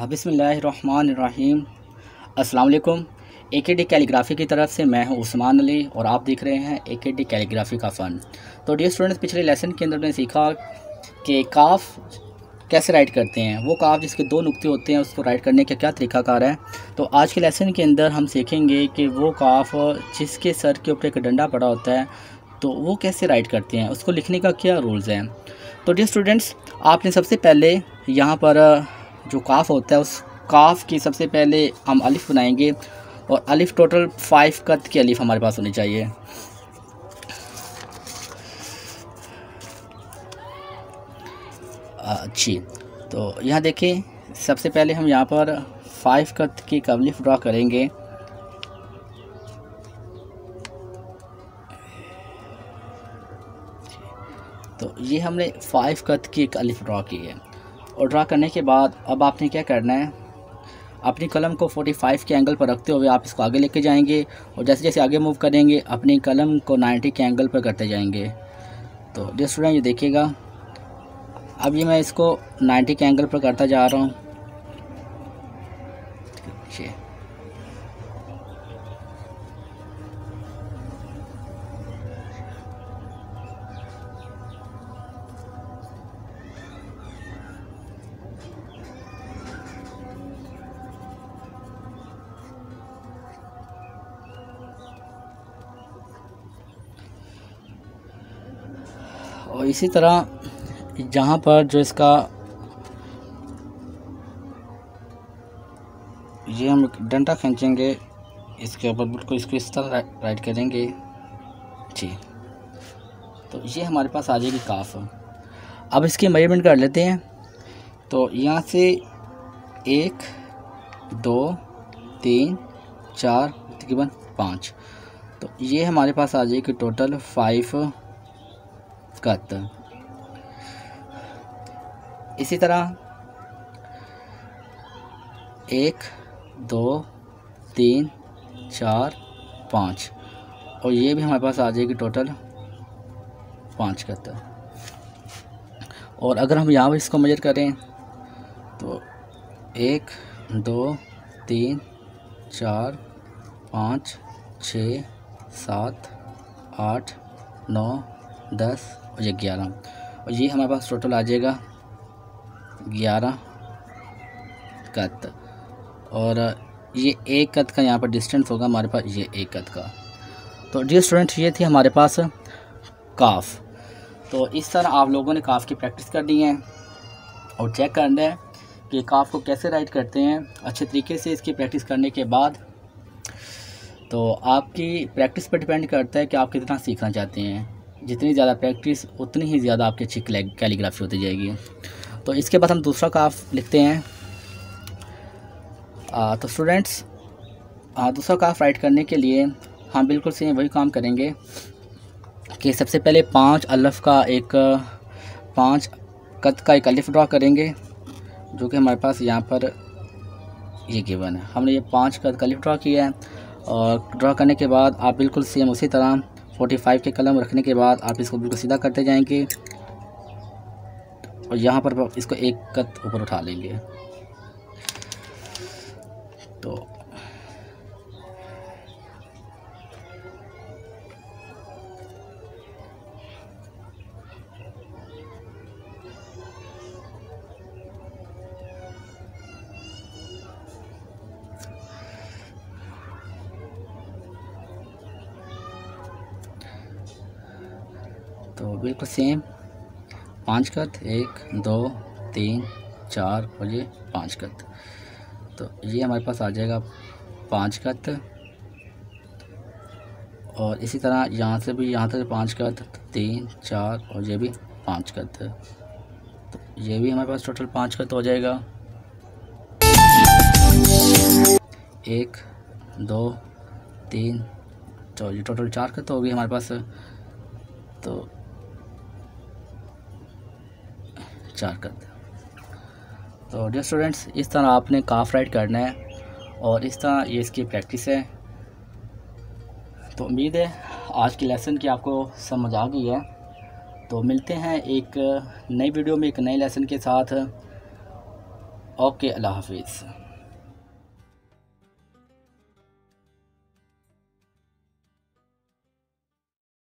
बिस्मिल्लाहिर्रहमानिर्रहीम। अस्सलाम वालेकुम। AKD कैलीग्राफी की तरफ से मैं हूं उस्मान अली और आप देख रहे हैं AKD कैलीग्राफी का फ़न। तो डियर स्टूडेंट्स, पिछले लेसन के अंदर मैंने सीखा कि काफ कैसे राइट करते हैं। वो काफ जिसके दो नुक्ते होते हैं उसको राइट करने का क्या तरीक़ाकार है। तो आज के लेसन के अंदर हम सीखेंगे कि वो काफ जिसके सर के ऊपर एक डंडा पड़ा होता है तो वो कैसे राइट करते हैं, उसको लिखने का क्या रूल्स हैं। तो डियर स्टूडेंट्स, आपने सबसे पहले यहाँ पर जो काफ होता है उस काफ की सबसे पहले हम अलिफ बनाएंगे और अलिफ टोटल 5 कद की अलिफ हमारे पास होनी चाहिए। अच्छी, तो यहाँ देखें, सबसे पहले हम यहाँ पर 5 कद की एक अलिफ ड्रा करेंगे। तो ये हमने 5 कद की एक अलिफ ड्रा की है और ड्रा करने के बाद अब आपने क्या करना है, अपनी कलम को 45 के एंगल पर रखते हुए आप इसको आगे लेके जाएंगे और जैसे जैसे आगे मूव करेंगे अपनी कलम को 90 के एंगल पर करते जाएंगे। तो डियर स्टूडेंट, ये देखिएगा, अब ये मैं इसको 90 के एंगल पर करता जा रहा हूँ। और इसी तरह जहाँ पर जो इसका ये हम डंडा खींचेंगे इसके ऊपर, बिल्कुल इसको इस तरह राइट करेंगे जी। तो ये हमारे पास आ जाएगी काफ। अब इसकी मेजरमेंट कर लेते हैं। तो यहाँ से 1 2 3 4 तकरीबन 5, तो ये हमारे पास आ जाएगी टोटल 5 कद। इसी तरह 1 2 3 4 5 और ये भी हमारे पास आ जाएगी टोटल 5 कद। और अगर हम यहाँ पर इसको मेजर करें तो 1 2 3 4 5 6 7 8 9 10 और ये 11 और ये हमारे पास टोटल आ जाएगा 11 कद। और ये 1 कद का यहाँ पर डिस्टेंस होगा हमारे पास, ये 1 कद का। तो डियर स्टूडेंट, ये थी हमारे पास काफ। तो इस तरह आप लोगों ने काफ की प्रैक्टिस करनी है और चेक करना है कि काफ को कैसे राइट करते हैं। अच्छे तरीके से इसकी प्रैक्टिस करने के बाद तो आपकी प्रैक्टिस पर डिपेंड करता है कि आप कितना सीखना चाहते हैं। जितनी ज़्यादा प्रैक्टिस उतनी ही ज़्यादा आपकी अच्छी कैलीग्राफी होती जाएगी। तो इसके बाद हम दूसरा काफ लिखते हैं। तो स्टूडेंट्स, दूसरा काफ राइट करने के लिए हम बिल्कुल से वही काम करेंगे कि सबसे पहले 5 अलिफ का एक 5 कद का एक अलिफ ड्रा करेंगे, जो कि हमारे पास यहाँ पर ये गिवन है। हमने ये 5 कद का अलिफ ड्रा किया है और ड्रा करने के बाद आप बिल्कुल सेम उसी तरह 45 के कलम रखने के बाद आप इसको बिल्कुल सीधा करते जाएंगे और यहाँ पर इसको 1 कद ऊपर उठा लेंगे। तो बिल्कुल सेम 5 कद, 1 2 3 4 और ये 5 कद। तो ये हमारे पास आ जाएगा 5 कद। और इसी तरह यहाँ से भी यहाँ तक 5 कद, 3 4 और ये भी 5 कद। तो ये भी हमारे पास टोटल 5 कद हो जाएगा। 1 2 3 तो ये टोटल 4 कद होगी हमारे पास। तो 4 कद। तो डियर स्टूडेंट्स, इस तरह आपने काफ राइट करना है और इस तरह ये इसकी प्रैक्टिस है। तो उम्मीद है आज की लेसन की आपको समझ आ गई है। तो मिलते हैं एक नई वीडियो में एक नए लेसन के साथ। ओके, अल्लाह हाफिज़।